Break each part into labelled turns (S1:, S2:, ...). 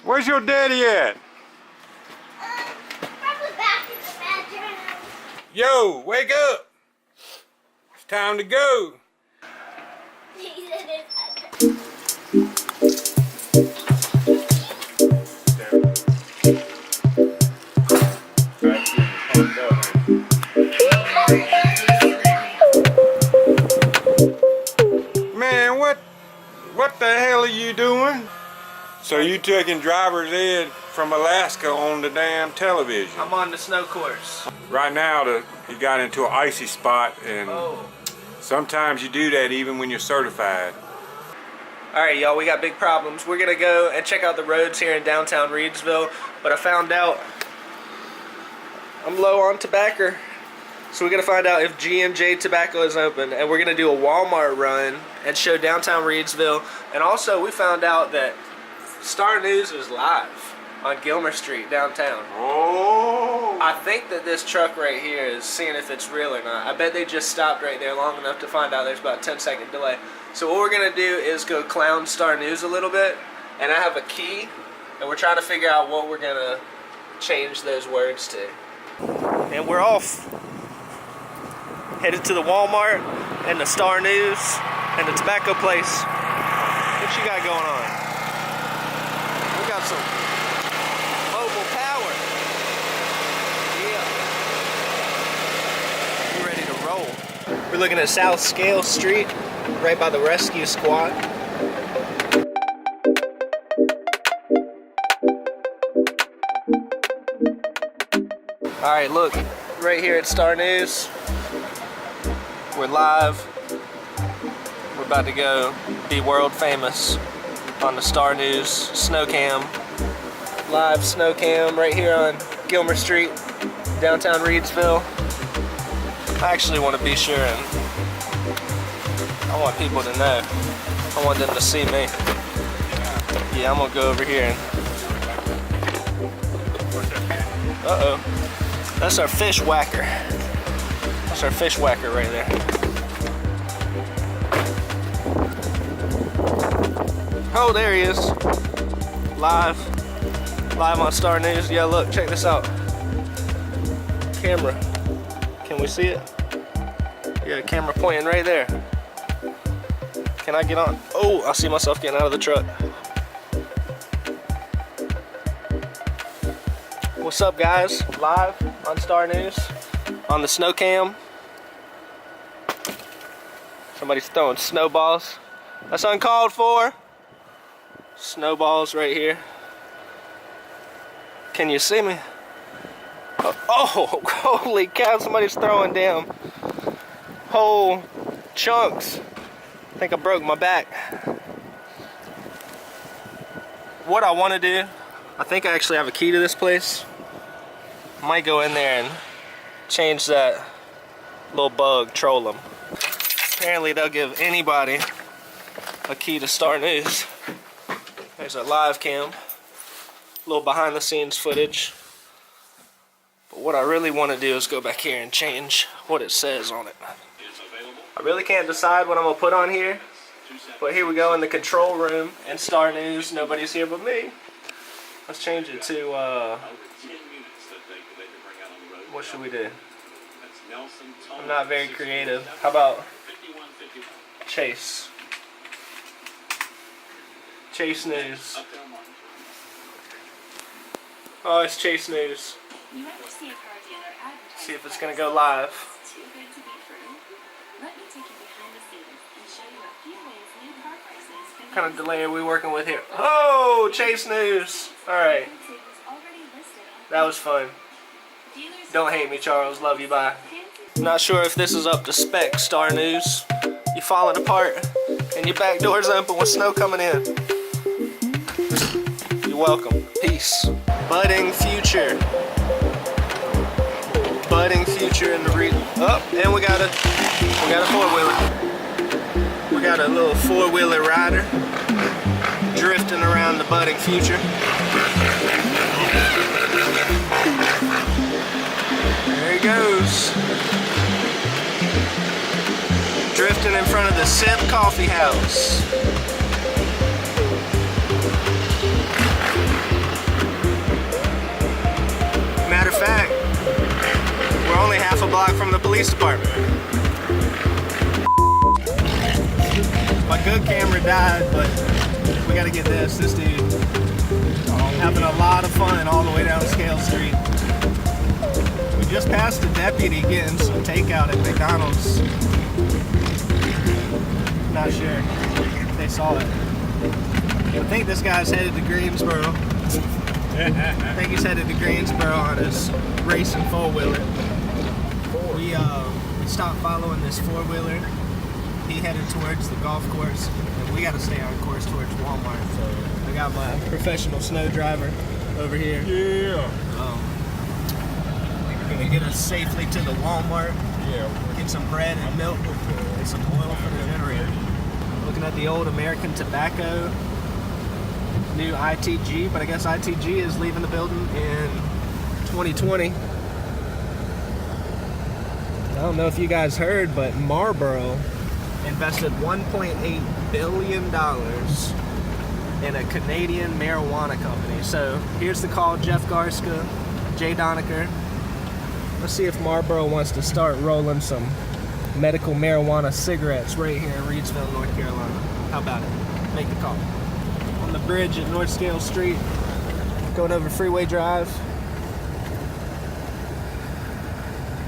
S1: Where's your daddy at?
S2: Probably back in the bedroom.
S1: Yo, wake up! It's time to go.
S2: He's in his bedroom.
S1: Man, what the hell are you doing? So you taking driver's ed from Alaska on the damn television?
S3: I'm on the snow course.
S1: Right now, you got into an icy spot, and
S3: Oh.
S1: sometimes you do that even when you're certified.
S3: Alright, y'all, we got big problems. We're gonna go and check out the roads here in downtown Reidsville, but I found out I'm low on tobacco. So we're gonna find out if G&J Tobacco is open, and we're gonna do a Walmart run and show downtown Reidsville. And also, we found out that Star News is live on Gilmer Street downtown.
S1: Oh!
S3: I think that this truck right here is seeing if it's real or not. I bet they just stopped right there long enough to find out there's about a 10-second delay. So what we're gonna do is go clown Star News a little bit, and I have a key, and we're trying to figure out what we're gonna change those words to. And we're off. Headed to the Walmart and the Star News and the tobacco place. What you got going on? We got some mobile power. Yeah. We're ready to roll. We're looking at South Scale Street, right by the rescue squad. Alright, look, right here at Star News. We're live. We're about to go be world famous on the Star News snow cam. Live snow cam right here on Gilmer Street, downtown Reidsville. I actually want to be sure, and I want people to know. I want them to see me. Yeah, I'm gonna go over here and... Uh-oh. That's our fish whacker. That's our fish whacker right there. Oh, there he is. Live on Star News. Yeah, look, check this out. Camera. Can we see it? Yeah, camera pointing right there. Can I get on? Oh, I see myself getting out of the truck. What's up, guys? Live on Star News on the snow cam. Somebody's throwing snowballs. That's uncalled for. Snowballs right here. Can you see me? Oh, holy cow, somebody's throwing down whole chunks. I think I broke my back. What I want to do, I think I actually have a key to this place. I might go in there and change that little bug, troll them. Apparently they'll give anybody a key to Star News. There's a live cam, a little behind the scenes footage. But what I really want to do is go back here and change what it says on it. I really can't decide what I'm going to put on here. But here we go in the control room in Star News. Nobody's here but me. Let's change it to, what should we do? I'm not very creative. How about Chase? Chase News. Oh, it's Chase News. See if it's gonna go live. What kind of delay are we working with here? Oh, Chase News. Alright. That was fun. Don't hate me, Charles. Love you, bye. Not sure if this is up to spec, Star News. You falling apart, and your back door's open with snow coming in. You're welcome. Peace. Budding future. Budding future in the oh, and we got a four-wheeler. We got a little four-wheeler rider drifting around the budding future. There he goes. Drifting in front of the Sip Coffee House. police department. My good camera died, but we gotta get this. This dude having a lot of fun all the way down Scale Street. We just passed a deputy getting some takeout at McDonald's. Not sure if they saw it. I think this guy's headed to Greensboro. I think he's headed to Greensboro on his racing four-wheeler. We stopped following this four-wheeler. He headed towards the golf course, and we got to stay on course towards Walmart. So I got my professional snow driver over here.
S1: Yeah.
S3: Gonna get us safely to the Walmart.
S1: Yeah.
S3: Get some bread and milk and some oil for the generator. Looking at the old American Tobacco new ITG, but I guess ITG is leaving the building in 2020. I don't know if you guys heard, but Marlboro invested $1.8 billion in a Canadian marijuana company. So here's the call, Jeff Garska, Jay Doniker. Let's see if Marlboro wants to start rolling some medical marijuana cigarettes right here in Reidsville, North Carolina. How about it? Make the call. On the bridge at North Scale Street, going over Freeway Drive.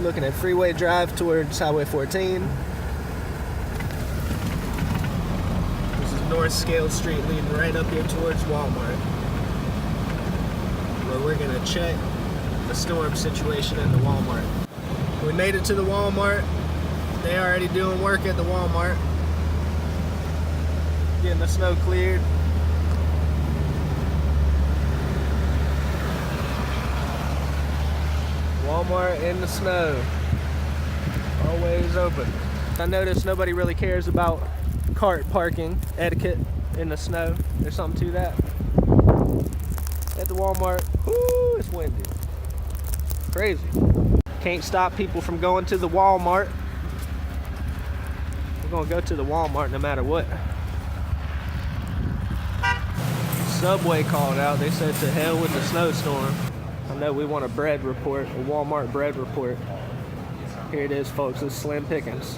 S3: Looking at Freeway Drive towards Highway 14. This is North Scale Street leading right up here towards Walmart, where we're gonna check the storm situation in the Walmart. We made it to the Walmart. They already doing work at the Walmart. Getting the snow cleared. Walmart in the snow. Always open. I noticed nobody really cares about cart parking etiquette in the snow. There's something to that. At the Walmart, whoo, it's windy. Crazy. Can't stop people from going to the Walmart. We're gonna go to the Walmart no matter what. Subway called out. They said to hell with the snowstorm. I know we want a bread report, a Walmart bread report. Here it is, folks. It's slim pickings.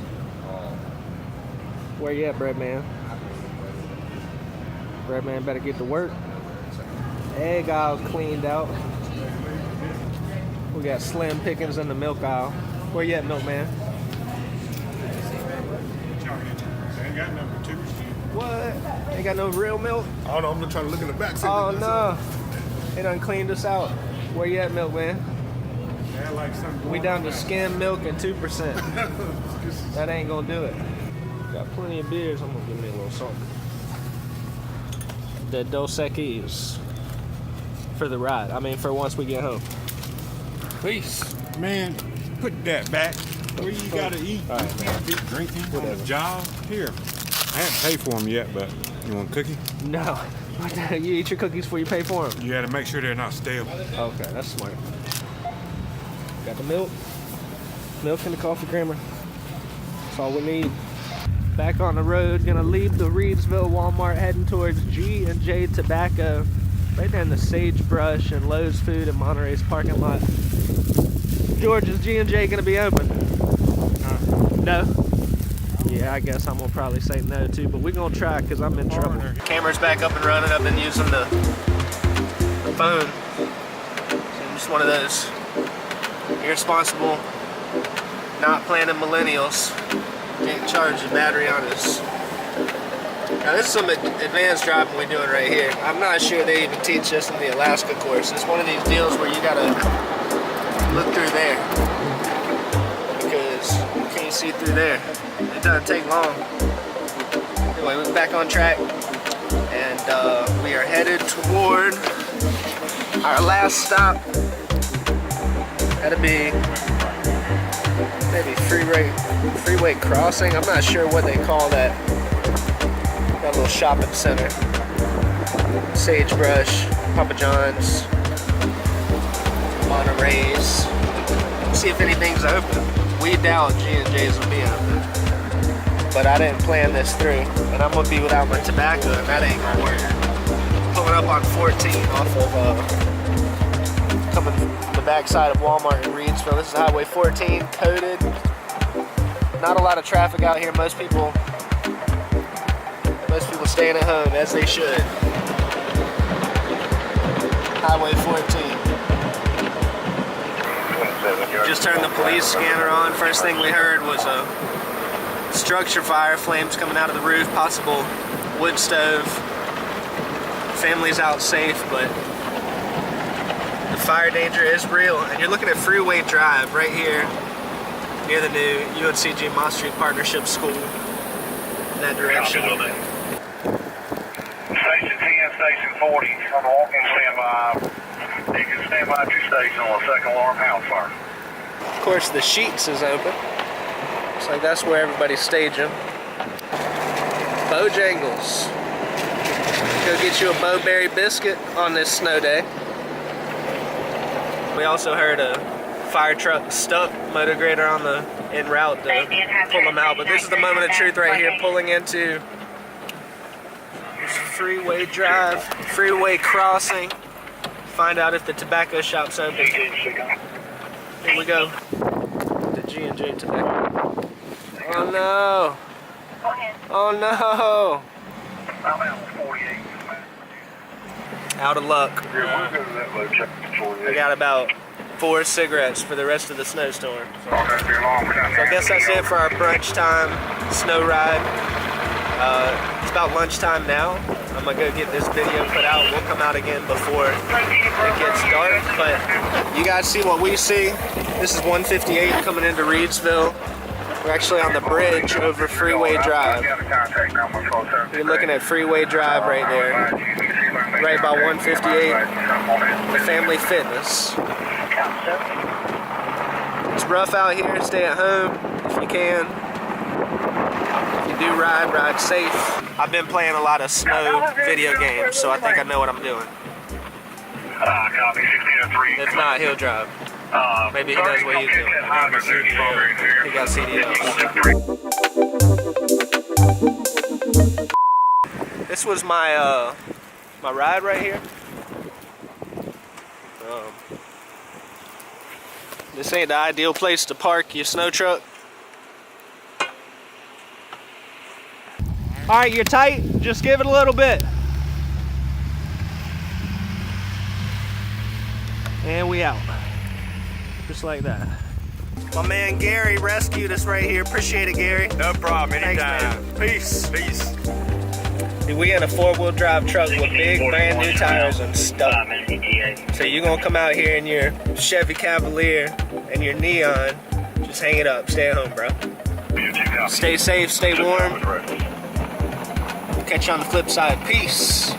S3: Where you at, bread man? Bread man better get to work. Egg aisle cleaned out. We got slim pickings in the milk aisle. Where you at, milkman?
S1: Ain't got number 2.
S3: What? Ain't got no real milk?
S4: Oh no, I'm gonna try to look in the back.
S3: Oh no. They done cleaned us out. Where you at, milkman?
S1: Yeah, like something.
S3: We down to skim milk and 2%. That ain't gonna do it. Got plenty of beers. I'm gonna give me a little salt. The Dos Equis for the ride. I mean, for once we get home.
S1: Please, man, put that back where you gotta eat.
S3: All right,
S1: you can't be drinking on the job. Here, I haven't paid for them yet, but you want a cookie?
S3: No. You eat your cookies before you pay for them.
S1: You gotta make sure they're not stale.
S3: Okay, that's smart. Got the milk. Milk and the coffee creamer. That's all we need. Back on the road, gonna leave the Reidsville Walmart, heading towards G&J Tobacco, right there in the Sagebrush and Lowe's Food and Monterey's parking lot. George, is G&J gonna be open? No? Yeah, I guess I'm gonna probably say no too, but we're gonna try because I'm in trouble. Camera's back up and running. I've been using the phone. So I'm just one of those irresponsible, not planning millennials. Can't charge the battery on us. Now this is some advanced driving we're doing right here. I'm not sure they even teach this in the Alaska course. It's one of these deals where you gotta look through there because you can't see through there. It doesn't take long. Anyway, we're back on track and we are headed toward our last stop. That'll be maybe freeway crossing. I'm not sure what they call that. Got a little shopping center. Sagebrush, Papa John's, Monterey's. See if anything's open. We doubt G&J's will be open. But I didn't plan this through. And I'm gonna be without my tobacco and that ain't gonna work. Pulling up on 14 off of coming from the backside of Walmart in Reidsville. This is Highway 14, coded Not a lot of traffic out here. Most people staying at home, as they should. Highway 14. Just turned the police scanner on. First thing we heard was a structure fire, flames coming out of the roof, possible wood stove. Family's out safe, but the fire danger is real. And you're looking at Freeway Drive right here near the new UNCG Moss Street Partnership School in that direction.
S4: Station 10, Station 40, on the walk-in standby. You can stand by at your station on the second alarm house fire.
S3: Of course, the Sheets is open. Looks like that's where everybody's staging. Bojangles. Go get you a Bowberry biscuit on this snow day. We also heard a fire truck stuck motor grader on the en route to pull them out. But this is the moment of truth right here, pulling into this Freeway Drive, freeway crossing. Find out if the tobacco shop's open. Here we go. The G&J tobacco. Oh no! Oh no!
S4: I'm out 48.
S3: Out of luck.
S4: Yeah, we'll go to that location.
S3: I got about 4 cigarettes for the rest of the snowstorm. So I
S4: I
S3: guess that's it for our brunch time snow ride. It's about lunchtime now. I'm gonna go get this video put out. We'll come out again before it gets dark, but you guys see what we see. This is 158 coming into Reidsville. We're actually on the bridge over Freeway Drive. You're looking at Freeway Drive right there, right by 158, the Family Fitness. It's rough out here. Stay at home if you can. If you do ride safe. I've been playing a lot of snow video games, so I think I know what I'm doing. If not, he'll drive. Maybe he knows what he's doing. He got CDLs. This was my my ride right here. This ain't the ideal place to park your snow truck. All right, you're tight. Just give it a little bit. And we out. Just like that. My man Gary rescued us right here. Appreciate it, Gary.
S1: No problem,
S3: anytime.
S1: Peace. Peace.
S3: Dude, we in a 4-wheel drive truck with big brand new tires and stuff. So you're gonna come out here in your Chevy Cavalier and your Neon. Just hang it up. Stay at home, bro. Stay safe, stay warm. Catch you on the flip side. Peace.